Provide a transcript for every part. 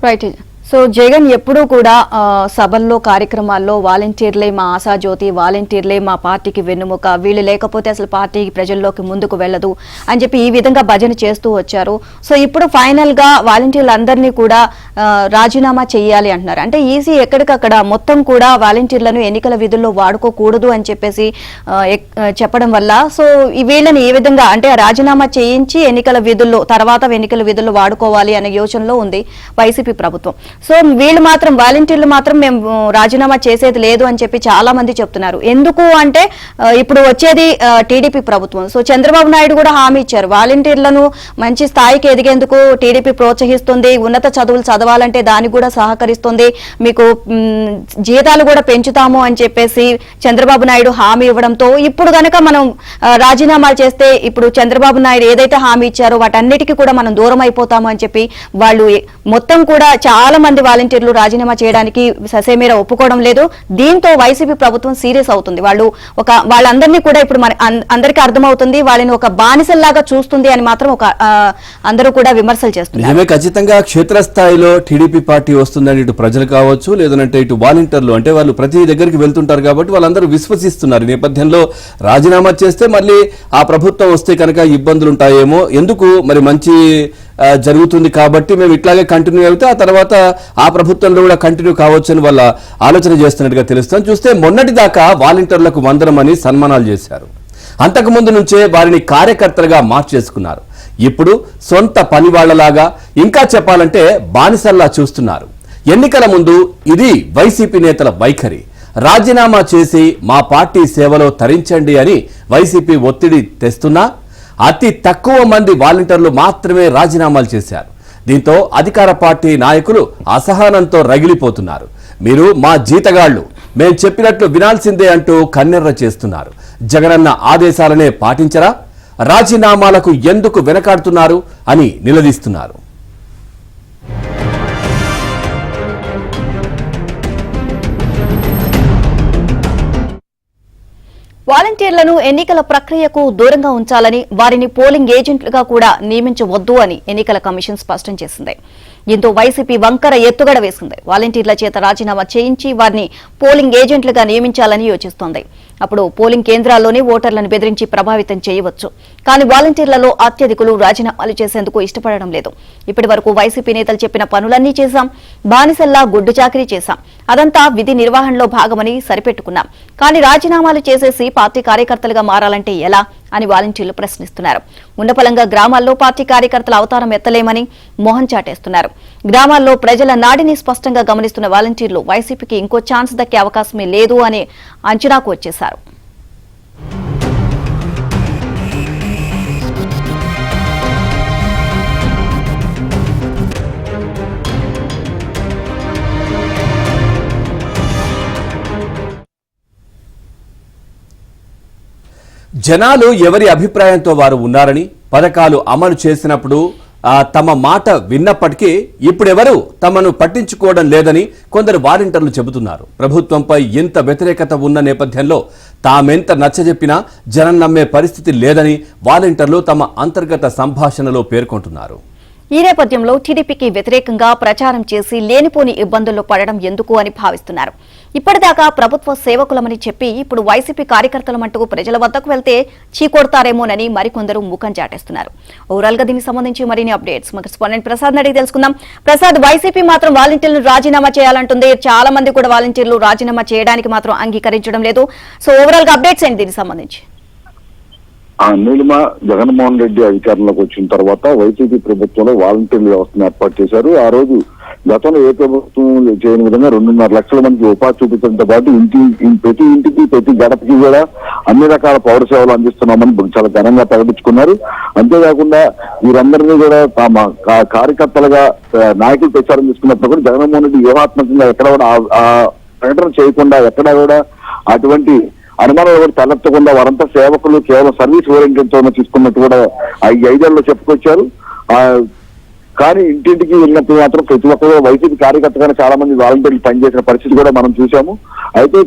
Right. So Jagan ఎప్పుడూ కూడా సభల్లో కార్యక్రమాల్లో వాలంటీర్లే మా ఆశాజ్యోతి, వాలంటీర్లే మా పార్టీకి వెన్నుముక, వీళ్ళు లేకపోతే అసలు పార్టీ ప్రజల్లోకి ముందుకు వెళ్ళదు అని చెప్పి ఈ విధంగా భజన చేస్తూ వచ్చారు. సో ఇప్పుడు ఫైనల్ గా వాలంటీర్లందరినీ కూడా రాజీనామా చేయాలి అంటున్నారు. అంటే ఈసీ ఎక్కడికక్కడ మొత్తం కూడా వాలంటీర్లను ఎన్నికల విధుల్లో వాడుకోకూడదు అని చెప్పేసి చెప్పడం వల్ల సో వీళ్ళని ఏ విధంగా అంటే రాజీనామా చేయించి ఎన్నికల విధుల్లో వాడుకోవాలి అనే యోచనలో ఉంది వైసీపీ ప్రభుత్వం. సో వీళ్ళు మాత్రం వాలంటీర్లు మాత్రం మేము రాజీనామా చేసేది లేదు అని చెప్పి చాలా మంది చెప్తున్నారు. ఎందుకు అంటే ఇప్పుడు వచ్చేది టీడీపీ ప్రభుత్వం. సో చంద్రబాబు నాయుడు కూడా హామీ ఇచ్చారు, వాలంటీర్లను మంచి స్థాయికి ఎదిగేందుకు టీడీపీ ప్రోత్సహిస్తుంది, ఉన్నత చదువులు చదవాలంటే దానికి కూడా సహకరిస్తుంది, మీకు జీతాలు కూడా పెంచుతాము అని చెప్పేసి చంద్రబాబు నాయుడు హామీ ఇవ్వడంతో ఇప్పుడు గనక మనం రాజీనామాలు చేస్తే ఇప్పుడు చంద్రబాబు నాయుడు ఏదైతే హామీ ఇచ్చారో వాటన్నిటికీ కూడా మనం దూరం అయిపోతాము అని చెప్పి వాళ్ళు మొత్తం కూడా చాలా మంది వాలంటీర్లు రాజీనామా చేయడానికి ససేమీర ఒప్పుకోవడం లేదు. దీంతో వైసీపీ ప్రభుత్వం సీరియస్ అవుతుంది. వాళ్ళందరినీ కూడా ఇప్పుడు అందరికీ అర్థమవుతుంది, వాళ్ళని ఒక బానిసల్లాగా చూస్తుంది అని మాత్రం అందరూ కూడా విమర్శలు చేస్తున్నారు. ఖచ్చితంగా క్షేత్రస్థాయిలో టీడీపీ పార్టీ వస్తుందని ఇటు ప్రజలు కావచ్చు, లేదంటే ఇటు వాలంటీర్లు అంటే వాళ్ళు ప్రతి దగ్గరికి వెళ్తుంటారు కాబట్టి వాళ్ళందరూ విశ్వసిస్తున్నారు. ఈ నేపథ్యంలో రాజీనామా చేస్తే మళ్ళీ ఆ ప్రభుత్వం వస్తే కనుక ఇబ్బందులు ఉంటాయేమో, ఎందుకు మరి మంచి జరుగుతుంది కాబట్టి మేము ఇట్లాగే కంటిన్యూ అయితే ఆ తర్వాత ఆ ప్రభుత్వంలో కూడా కంటిన్యూ కావచ్చు అని వాళ్ళ ఆలోచన చేస్తున్నట్టుగా తెలుస్తాం. చూస్తే మొన్నటి దాకా వాలంటీర్లకు వందనమని సన్మానాలు చేశారు. అంతకుముందు నుంచే వారిని కార్యకర్తలుగా మార్చేసుకున్నారు. ఇప్పుడు సొంత పనివాళ్లలాగా, ఇంకా చెప్పాలంటే బానిసల్లా చూస్తున్నారు. ఎన్నికల ముందు ఇది వైసీపీ నేతల వైఖరి. రాజీనామా చేసి మా పార్టీ సేవలో తరించండి అని వైసీపీ ఒత్తిడి తెస్తున్నా అతి తక్కువ మంది వాలంటీర్లు మాత్రమే రాజీనామాలు చేశారు. దీంతో అధికార పార్టీ నాయకులు అసహనంతో రగిలిపోతున్నారు. మీరు మా జీతగాళ్లు, మేం చెప్పినట్లు వినాల్సిందే అంటూ కన్నెర్ర చేస్తున్నారు. జగనన్న ఆదేశాలనే పాటించరా, రాజీనామాలకు ఎందుకు వెనకాడుతున్నారు అని నిలదీస్తున్నారు. వాలంటీర్లను ఎన్నికల ప్రక్రియకు దూరంగా ఉంచాలని, వారిని పోలింగ్ ఏజెంట్లుగా కూడా నియమించవద్దు అని ఎన్నికల కమిషన్ స్పష్టం చేసింది. దీంతో వైసీపీ వంకర ఎత్తుగడ వేసింది. వాలంటీర్ల చేత రాజీనామా చేయించి వారిని పోలింగ్ ఏజెంట్లుగా నియమించాలని యోచిస్తోంది. అప్పుడు పోలింగ్ కేంద్రాల్లోనే ఓటర్లను బెదిరించి ప్రభావితం చేయవచ్చు. కానీ వాలంటీర్లలో అత్యధికులు రాజీనామాలు చేసేందుకు ఇష్టపడడం లేదు. ఇప్పటి వరకు వైసీపీ నేతలు చెప్పిన పనులన్నీ చేశాం, బానిసల్లా గుడ్డు చాకిరీ చేశాం, అదంతా విధి నిర్వహణలో భాగమని సరిపెట్టుకున్నాం. కానీ రాజీనామాలు చేసేసి పార్టీ కార్యకర్తలుగా మారాలంటే ఎలా అని వాలంటీర్లు ప్రశ్నిస్తున్నారు. ఉన్నపలంగా గ్రామాల్లో పార్టీ కార్యకర్తల అవతారం ఎత్తలేమని మోహన్ చాటేస్తున్నారు. గ్రామాల్లో ప్రజల నాడిని స్పష్టంగా గమనిస్తున్న వాలంటీర్లు వైసీపీకి ఇంకో ఛాన్స్ దక్కే అవకాశమే లేదు అని అంచనాకు వచ్చేశారు. జనాలు ఎవరి అభిప్రాయంతో వారు ఉన్నారని, పథకాలు అమలు చేసినప్పుడు తమ మాట విన్నప్పటికీ ఇప్పుడెవరూ తమను పట్టించుకోవడం లేదని కొందరు వాలంటీర్లు చెబుతున్నారు. ప్రభుత్వంపై ఇంత వ్యతిరేకత ఉన్న నేపథ్యంలో తామెంత నచ్చజెప్పినా జనం నమ్మే పరిస్థితి లేదని వాలంటీర్లు తమ అంతర్గత సంభాషణలో పేర్కొంటున్నారు. ఈ నేపథ్యంలో టీడీపీకి వ్యతిరేకంగా ప్రచారం చేసి లేనిపోని ఇబ్బందుల్లో పడడం ఎందుకు అని భావిస్తున్నారు. ఇప్పటిదాకా ప్రభుత్వ సేవకులమని చెప్పి ఇప్పుడు వైసీపీ కార్యకర్తలమంటూ ప్రజల వద్దకు వెళ్తే చీకొడతారేమోనని మరికొందరు ముఖం చాటేస్తున్నారు. ఓవరాల్ గా దీనికి సంబంధించి మరిన్ని అప్డేట్స్ మా కరెస్పాండెంట్ ప్రసాద్ అడిగి తెలుసుకుందాం. ప్రసాద్, వైసీపీ మాత్రం వాలంటీర్లు రాజీనామా చేయాలంటుంది. చాలా మంది కూడా వాలంటీర్లు రాజీనామా చేయడానికి మాత్రం అంగీకరించడం లేదు. సో ఓవరాల్ గా అప్డేట్స్ ఏంటి దీనికి సంబంధించి? నీలిమ, జగన్మోహన్ రెడ్డి అధికారంలోకి వచ్చిన తర్వాత వైసీపీ ప్రభుత్వంలో వాలంటీర్ల వ్యవస్థను ఏర్పాటు చేశారు. ఆ రోజు గతంలో ఏ ప్రభుత్వం చేయని విధంగా 2.5 లక్షల మందికి ఉపాధి చూపించడంతో పాటు ప్రతి ఇంటికి ప్రతి గడపకి కూడా అన్ని రకాల పౌర సేవలు అందిస్తున్నామని చాలా ఘనంగా ప్రకటించుకున్నారు. అంతేకాకుండా వీరందరినీ కూడా తమ కార్యకర్తలుగా నాయకులు ప్రచారం చేసుకున్నప్పుడు కూడా జగన్మోహన్ రెడ్డి వ్యూహాత్మకంగా ఎక్కడ కూడా ఆ ప్రకటన చేయకుండా, ఎక్కడ కూడా అటువంటి అనుమానాలు కూడా తలెత్తకుండా వారంతా సేవకులు, కేవలం సర్వీస్ ఓరియంటెడ్ తోనే తీసుకున్నట్టు కూడా ఈ 5 ఏళ్లలో చెప్పుకొచ్చారు. కానీ ఇంటింటికి వెళ్ళినప్పుడు మాత్రం ప్రతి ఒక్కరు వైసీపీ కార్యకర్తగానే చాలా మంది వాలంటీర్లు పనిచేసిన పరిస్థితి కూడా మనం చూసాము. అయితే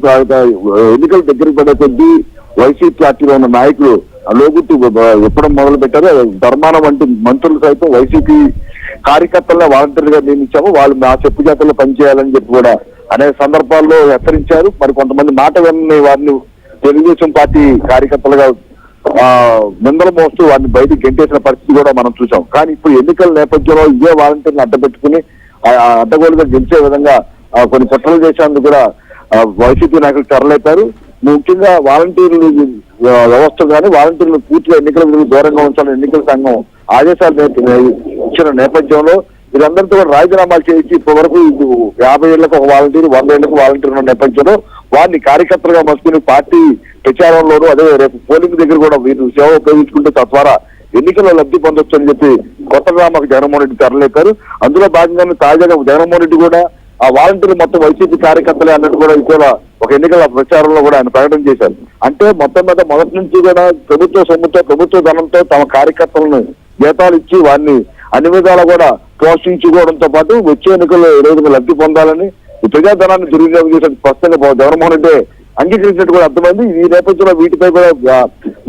ఎన్నికలు దగ్గరికి పడే కొద్దీ వైసీపీ పార్టీలో ఉన్న నాయకులు లోగుట్టు ఎప్పడం మొదలు పెట్టారు. ధర్మానం వంటి మంత్రులు సైతం వైసీపీ కార్యకర్తలను వాలంటీర్లుగా నియమించాము, వాళ్ళు మా చెప్పు చేతల్లో పనిచేయాలని చెప్పి కూడా అనేక సందర్భాల్లో హెచ్చరించారు. మరి కొంతమంది మాట విని వారిని తెలుగుదేశం పార్టీ కార్యకర్తలుగా నిందలు మోస్తూ వారిని బయటికి గెంటేసిన పరిస్థితి కూడా మనం చూసాం. కానీ ఇప్పుడు ఎన్నికల నేపథ్యంలో ఇదే వాలంటీర్లు అడ్డపెట్టుకుని అడ్డగోలుగా గెలిచే విధంగా కొన్ని కుట్రలు చేసేందుకు కూడా వైసీపీ నాయకులు తెరలేపారు. ముఖ్యంగా వాలంటీర్లు వ్యవస్థ కానీ వాలంటీర్లు పూర్తిగా ఎన్నికల విధులకు దూరంగా ఉంచాలని ఎన్నికల సంఘం ఆదేశాలు ఇచ్చిన నేపథ్యంలో వీరందరితో కూడా రాజీనామాలు చేసి ఇప్పటి వరకు 50 ఏళ్లకు ఒక వాలంటీర్, 100 ఏళ్లకు వాలంటీర్ ఉన్న నేపథ్యంలో వారిని కార్యకర్తలుగా మసుకుని పార్టీ ప్రచారంలోనూ అదే రేపు పోలింగ్ దగ్గర కూడా వీరు సేవ ఉపయోగించుకుంటే తద్వారా ఎన్నికల్లో లబ్ధి పొందొచ్చు అని చెప్పి కొత్తగా మాకు జగన్మోహన్ రెడ్డి తెరలేపారు. అందులో భాగంగానే తాజాగా జగన్మోహన్ రెడ్డి కూడా ఆ వాలంటీర్లు మొత్తం వైసీపీ కార్యకర్తలే అన్నట్టు కూడా ఇటీవల ఒక ఎన్నికల ప్రచారంలో కూడా ఆయన ప్రకటన చేశారు. అంటే మొత్తం మీద మొదటి నుంచి కూడా ప్రభుత్వ సొమ్ముతో ప్రభుత్వ ధనంతో తమ కార్యకర్తలను జీతాలు ఇచ్చి వారిని అన్ని విధాలు కూడా పోషించుకోవడంతో పాటు వచ్చే ఎన్నికల్లో ఏదైనా లబ్ధి పొందాలని ఈ ప్రజాధనాన్ని దుర్వినియోగం చేసే స్పష్టంగా జగన్మోహన్ రెడ్డి అంగీకరించినట్టు కూడా అర్థమైంది. ఈ నేపథ్యంలో వీటిపై కూడా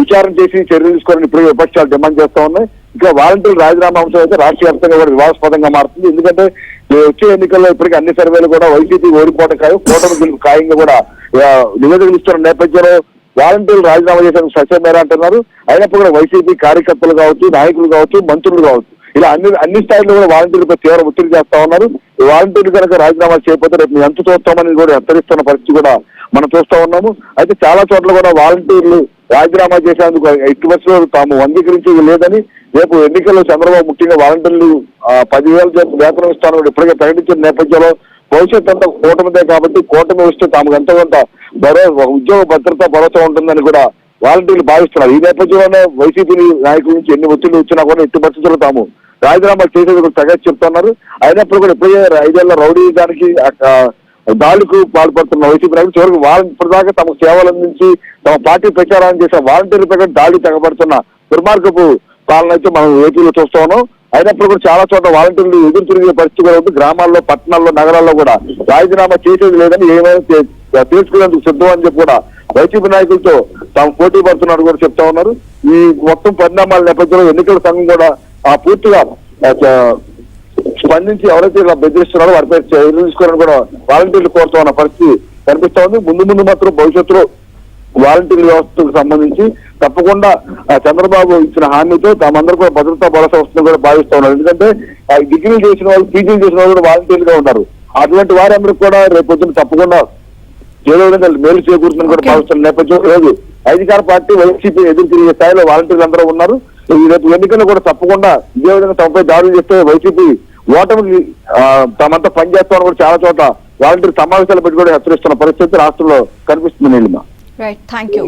విచారణ చేసి చర్యలు తీసుకోవాలని ఇప్పుడు విపక్షాలు డిమాండ్ చేస్తా ఉన్నాయి. ఇంకా వాలంటీర్ రాజీనామా అంశం అయితే రాష్ట్ర వ్యాప్తంగా కూడా వివాదాస్పదంగా మారుతుంది. ఎందుకంటే వచ్చే ఎన్నికల్లో ఇప్పటికీ అన్ని సర్వేలు కూడా వైసీపీ ఓడిపోవడం ఖాయం, కూటమి గెలుపు ఖాయంగా కూడా నివేదికలు ఇస్తున్న నేపథ్యంలో వాలంటీర్లు రాజీనామా చేసేందుకు సత్యమేరా అంటున్నారు. అయినప్పుడు కూడా వైసీపీ కార్యకర్తలు కావచ్చు, నాయకులు కావచ్చు, మంత్రులు కావచ్చు, ఇలా అన్ని స్థాయిలో కూడా వాలంటీర్లపై తీవ్ర ఒత్తిడి చేస్తా ఉన్నారు. ఈ వాలంటీర్లు కనుక రాజీనామా చేయకపోతే రేపు ఎంత చూస్తామని కూడా హెచ్చరిస్తున్న పరిస్థితి కూడా మనం చూస్తా ఉన్నాము. అయితే చాలా చోట్ల కూడా వాలంటీర్లు రాజీనామా చేసేందుకు ఎట్టి బస్సులో తాము అంగీకరించేది లేదని, రేపు ఎన్నికల్లో చంద్రబాబు ముఖ్యంగా వాలంటీర్లు 10,000 వేతనం ఇస్తానని ఇప్పటికే ప్రకటించిన నేపథ్యంలో భవిష్యత్ అంతా కూటమిదే కాబట్టి కూటమి వస్తే తాము ఎంతో కొంత ఉద్యోగ భద్రత భరోసా ఉంటుందని కూడా వాలంటీర్లు భావిస్తున్నారు. ఈ నేపథ్యంలోనే వైసీపీ నాయకుల నుంచి ఎన్ని ఒత్తిళ్లు వచ్చినా కూడా ఎట్టి పరిస్థితుల్లో తాము రాజీనామా చేసేందుకు తెగ చెప్తున్నారు. అయినప్పుడు కూడా ఇప్పుడే 5 ఏళ్ల రౌడీ దానికి దాడులకు పాల్పడుతున్న వైసీపీ నాయకులు చివరికి ఇప్పటిదాకా తమ సేవలు అందించి తమ పార్టీ ప్రచారాన్ని చేసే వాలంటీర్లపై కూడా దాడి తెగబడుతున్న దుర్మార్గపు పాలన అయితే మనం ఏపీలో చూస్తా ఉన్నాం. అయినప్పుడు కూడా చాలా చోట్ల వాలంటీర్లు ఎదురు తిరిగే పరిస్థితి కూడా ఉంది. గ్రామాల్లో, పట్టణాల్లో, నగరాల్లో కూడా రాజీనామా చేసేది లేదని ఏమైనా తెలుసుకునేందుకు సిద్ధం అని చెప్పి కూడా వైసీపీ నాయకులతో తాము పోటీ పడుతున్నట్టు కూడా చెప్తా ఉన్నారు. ఈ మొత్తం పరిణామాల నేపథ్యంలో ఎన్నికల సంఘం కూడా పూర్తిగా స్పందించి ఎవరైతే ఇలా బెదిరిస్తున్నారో వారిపై చర్యలు తీసుకోవాలని కూడా వాలంటీర్లు కోరుతా ఉన్న పరిస్థితి కనిపిస్తా ఉంది. ముందు మాత్రం భవిష్యత్తులో వాలంటీర్ వ్యవస్థకు సంబంధించి తప్పకుండా చంద్రబాబు ఇచ్చిన హామీతో తామందరూ కూడా భద్రతా భరోసా వస్తుందని కూడా భావిస్తా ఉన్నారు. ఎందుకంటే డిగ్రీలు చేసిన వాళ్ళు, పీజీలు చేసిన వాళ్ళు కూడా వాలంటీర్లుగా ఉన్నారు. అటువంటి వారందరూ కూడా రేపు పొద్దున తప్పకుండా ఏదో విధంగా మేలు చేకూరుతుందని కూడా భావిస్తున్న నేపథ్యంలో రోజు అధికార పార్టీ వైసీపీ ఎదురు తిరిగే స్థాయిలో వాలంటీర్లు అందరూ ఉన్నారు. రేపు ఎన్నికల్లో కూడా తప్పకుండా ఇదే విధంగా తమపై దాడులు చేస్తే వైసీపీ ఓటమికి తమంతా పనిచేస్తామని కూడా చాలా చోట్ల వాలంటీర్ సమావేశాలు పెట్టి కూడా హెచ్చరిస్తున్న పరిస్థితి రాష్ట్రంలో కనిపిస్తుంది. నీలిమ. Right, thank you.